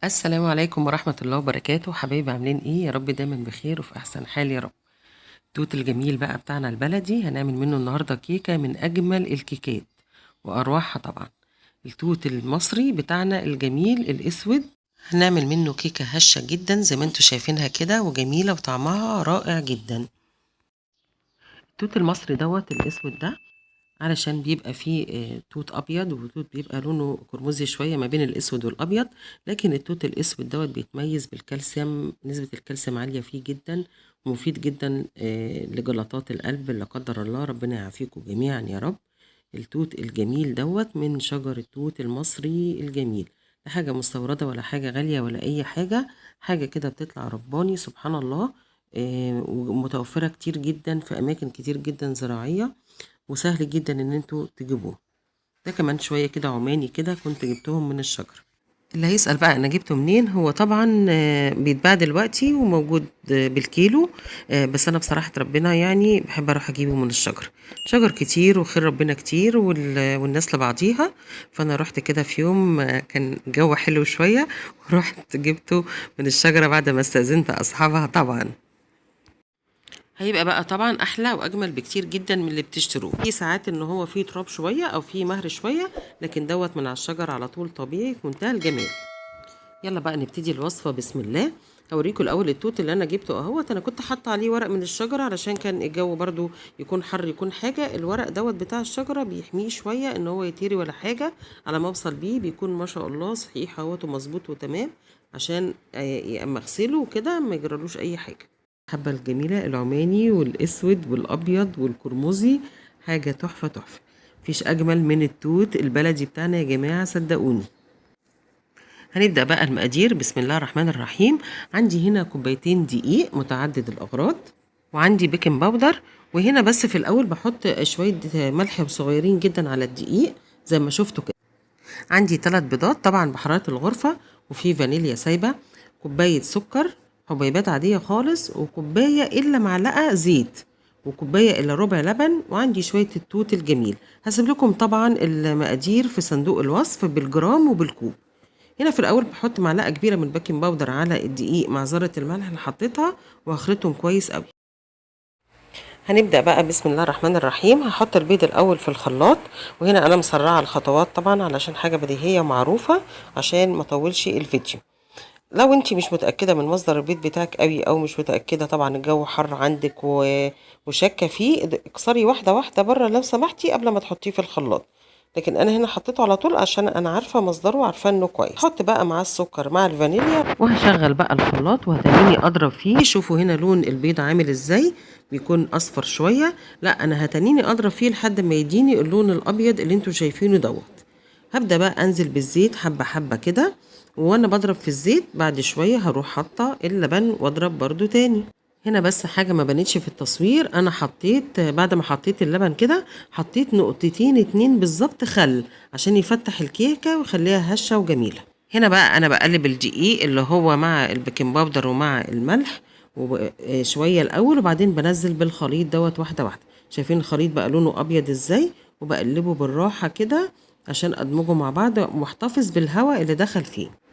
السلام عليكم ورحمة الله وبركاته. حبايبي عاملين ايه؟ يا رب دايما بخير وفي احسن حال يا رب. التوت الجميل بقى بتاعنا البلدي هنعمل منه النهاردة كيكة من اجمل الكيكات واروعها طبعا. التوت المصري بتاعنا الجميل الاسود هنعمل منه كيكة هشة جدا زي ما انتوا شايفينها كده وجميلة وطعمها رائع جدا. التوت المصري دوت الاسود ده علشان بيبقى فيه توت ابيض وتوت بيبقى لونه قرمزي شويه ما بين الاسود والابيض، لكن التوت الاسود دوت بيتميز بالكالسيوم، نسبه الكالسيوم عاليه فيه جدا ومفيد جدا لجلطات القلب لا قدر الله، ربنا يعافيكم جميعا يا رب. التوت الجميل دوت من شجر التوت المصري الجميل، لا حاجه مستورده ولا حاجه غاليه ولا اي حاجه، حاجه كده بتطلع رباني سبحان الله. ومتوفره كتير جدا في اماكن كتير جدا زراعيه، وسهل جدا ان انتوا تجيبوه. ده كمان شوية كده عماني كده كنت جبتهم من الشجرة. اللي هيسأل بقى انا جبته منين، هو طبعا بيتباع دلوقتي وموجود بالكيلو، بس انا بصراحة ربنا يعني بحب اروح اجيبه من الشجر. شجر كتير وخير ربنا كتير والناس لبعضيها. فانا رحت كده في يوم كان جو حلو شوية ورحت جبته من الشجرة بعد ما استأذنت اصحابها طبعا. هيبقى بقى طبعا احلى واجمل بكتير جدا من اللي بتشتروه. في ساعات ان هو فيه تراب شويه او فيه مهر شويه، لكن دوت من على الشجر على طول طبيعي في منتهى الجمال. يلا بقى نبتدي الوصفه بسم الله. هوريكم الاول التوت اللي انا جبته اهوت، انا كنت حاطه عليه ورق من الشجره علشان كان الجو برضو يكون حر يكون حاجه، الورق دوت بتاع الشجره بيحميه شويه ان هو يطيري ولا حاجه. على ما اوصل بيه بيكون ما شاء الله صحيح اهوت ومظبوط وتمام، عشان اما اغسله وكده ما يجرالوش اي حاجه. الحبة الجميلة العماني والاسود والابيض والقرمزي، حاجة تحفة تحفة. مفيش اجمل من التوت البلدي بتاعنا يا جماعة صدقوني. هنبدأ بقى المقادير بسم الله الرحمن الرحيم. عندي هنا كوبايتين دقيق متعدد الاغراض، وعندي بيكنج باودر، وهنا بس في الاول بحط شوية ملح صغيرين جدا على الدقيق زي ما شفتوا كده. عندي 3 بيضات طبعا بحرارة الغرفة، وفي فانيليا سايبة، كوباية سكر حبيبات عادية خالص، وكوباية إلا معلقة زيت، وكوباية إلا ربع لبن، وعندي شوية التوت الجميل. هسيب لكم طبعا المقادير في صندوق الوصف بالجرام وبالكوب. هنا في الأول بحط معلقة كبيرة من البيكنج باودر على الدقيق مع ذرة الملح اللي حطيتها وهخلطهم كويس قوي. هنبدأ بقى بسم الله الرحمن الرحيم. هحط البيض الأول في الخلاط، وهنا أنا مسرعة الخطوات طبعا علشان حاجة بديهية ومعروفة عشان ما طولش الفيديو. لو انتي مش متأكدة من مصدر البيض بتاعك قوي او مش متأكدة، طبعا الجو حر عندك وشاكة فيه، اكسري واحدة واحدة بره لو سمحتي قبل ما تحطيه في الخلاط. لكن انا هنا حطيته على طول عشان انا عارفة مصدره وعارفة انه كويس. حط بقى مع السكر مع الفانيليا وهشغل بقى الخلاط وهتنيني اضرب فيه. شوفوا هنا لون البيض عامل ازاي، بيكون اصفر شوية. لا انا هتنيني اضرب فيه لحد ما يديني اللون الابيض اللي انتوا شايفينه دوت. هبدأ بقى انزل بالزيت حبة حبة كده، وانا بضرب في الزيت بعد شوية هروح حاطة اللبن واضرب برضو تاني. هنا بس حاجة ما بانتش في التصوير، انا حطيت بعد ما حطيت اللبن كده حطيت نقطتين 2 بالظبط خل عشان يفتح الكيكة ويخليها هشة وجميلة. هنا بقى انا بقلب الدقيق اللي هو مع البيكنج باودر ومع الملح وشوية الاول، وبعدين بنزل بالخليط دوت واحدة واحدة. شايفين الخليط بقى لونه ابيض ازاي، وبقلبه بالراحة كده عشان ادمجه مع بعض واحتفظ بالهواء اللي دخل فيه.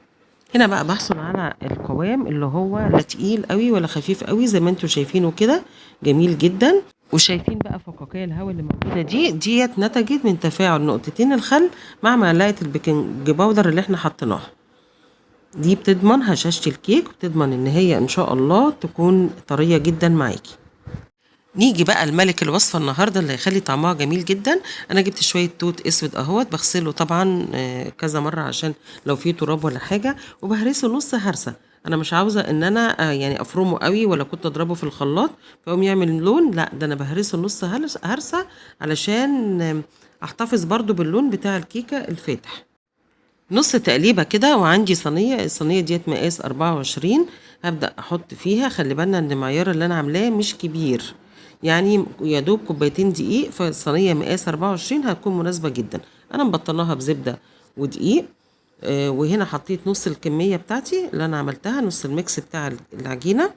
هنا بقى بحصل على القوام اللي هو لا تقيل قوي ولا خفيف قوي زي ما انتوا شايفينه كده، جميل جدا. وشايفين بقى فقاقيع الهواء اللي موجوده ديت نتجت من تفاعل نقطتين الخل مع معلقه البيكنج باودر اللي احنا حطيناها. دي بتضمن هشاشة الكيك، وبتضمن ان هي ان شاء الله تكون طريه جدا معاكي. نيجي بقى لملك الوصفة النهاردة اللي هيخلي طعمها جميل جدا. انا جبت شوية توت اسود اهوت بغسله طبعا كذا مرة عشان لو فيه تراب ولا حاجة، وبهرسه نص هرسة. انا مش عاوزة ان انا يعني افرمه قوي ولا كنت اضربه في الخلاط فيقوم يعمل لون، لا ده انا بهرسه نص هرسة علشان احتفظ برضو باللون بتاع الكيكة الفاتح. نص تقليبة كده، وعندي صينية، الصينية ديت مقاس 24. هبدأ احط فيها، خلي بالنا ان المعيار اللي انا عاملاه مش كبير، يعني يا دوب كوبايتين دقيق، فالصينية مقاس 24 هتكون مناسبة جدا. انا مبطناها بزبدة ودقيق. وهنا حطيت نص الكمية بتاعتي اللي انا عملتها، نص الميكس بتاع العجينة.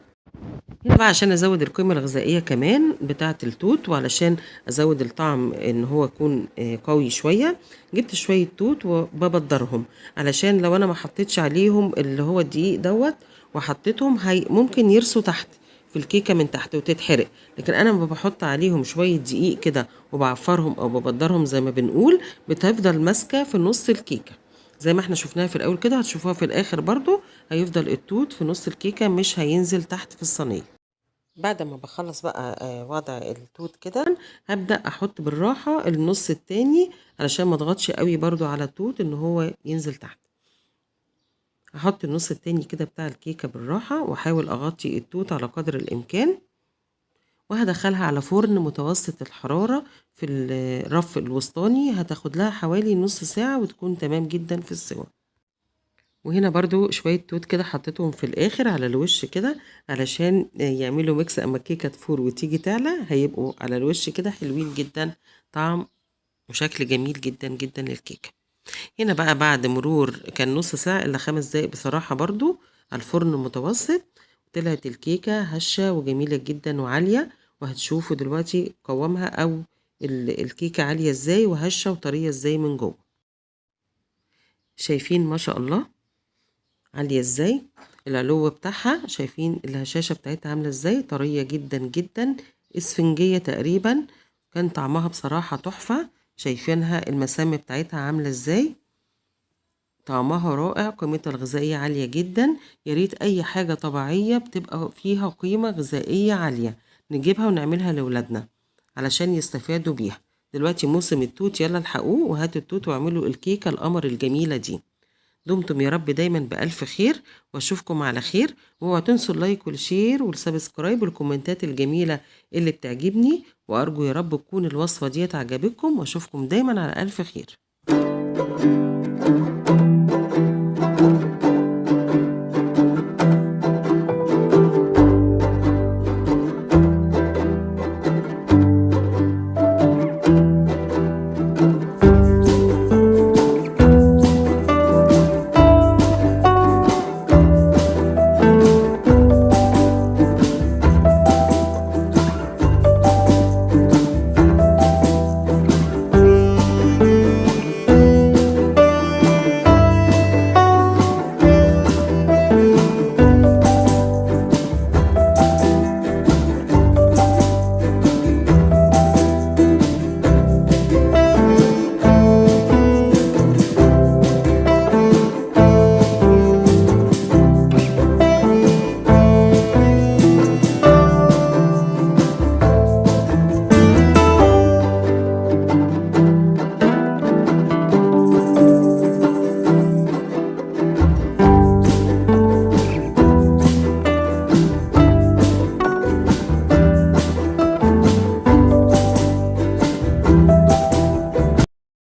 هنا بقى عشان ازود القيمة الغذائية كمان بتاعة التوت، وعلشان ازود الطعم ان هو يكون قوي شوية، جبت شوية توت وببدرهم، علشان لو انا ما حطيتش عليهم اللي هو الدقيق دوت وحطيتهم هي ممكن يرسوا تحت في الكيكة من تحت وتتحرق. لكن انا لما بحط عليهم شوية دقيق كده وبعفرهم او ببدرهم زي ما بنقول، بتفضل ماسكة في نص الكيكة زي ما احنا شفناها في الاول كده، هتشوفوها في الاخر برضو هيفضل التوت في نص الكيكة مش هينزل تحت في الصينية. بعد ما بخلص بقى وضع التوت كده، هبدأ احط بالراحة النص التاني علشان ما اضغطش قوي برضو على التوت ان هو ينزل تحت. هحط النص التاني كده بتاع الكيكة بالراحة واحاول اغطي التوت على قدر الامكان، وهدخلها على فرن متوسط الحرارة في الرف الوسطاني، هتاخد لها حوالي نص ساعة وتكون تمام جدا في السوا. وهنا برضو شوية توت كده حطيتهم في الآخر على الوش كده علشان يعملوا ميكس، أما الكيكة تفور وتيجي تعلى هيبقوا على الوش كده حلوين جدا، طعم وشكل جميل جدا جدا للكيكة. هنا بقى بعد مرور كان نص ساعة إلا 5 دقايق بصراحة برضو على الفرن المتوسط، طلعت الكيكة هشة وجميلة جدا وعالية، وهتشوفوا دلوقتي قوامها أو الكيكة عالية ازاي وهشة وطرية ازاي من جوه. شايفين ما شاء الله عالية ازاي، العلو بتاعها شايفين الهشاشة بتاعتها عاملة ازاي، طرية جدا جدا اسفنجية تقريبا، كان طعمها بصراحة تحفة. شايفينها المسام بتاعتها عاملة ازاي، طعمها رائع، قيمتها الغذائية عالية جدا. ياريت اي حاجة طبيعية بتبقى فيها قيمة غذائية عالية نجيبها ونعملها لولادنا علشان يستفادوا بيها. دلوقتي موسم التوت، يلا الحقوه وهاتوا التوت واعملوا الكيكة القمر الجميلة دي. دمتم يا رب دايما بألف خير، واشوفكم على خير. واوعوا تنسوا اللايك والشير والسبسكرايب والكومنتات الجميلة اللي بتعجبني، وارجو يا رب تكون الوصفة ديت عجبتكم، واشوفكم دايما على ألف خير.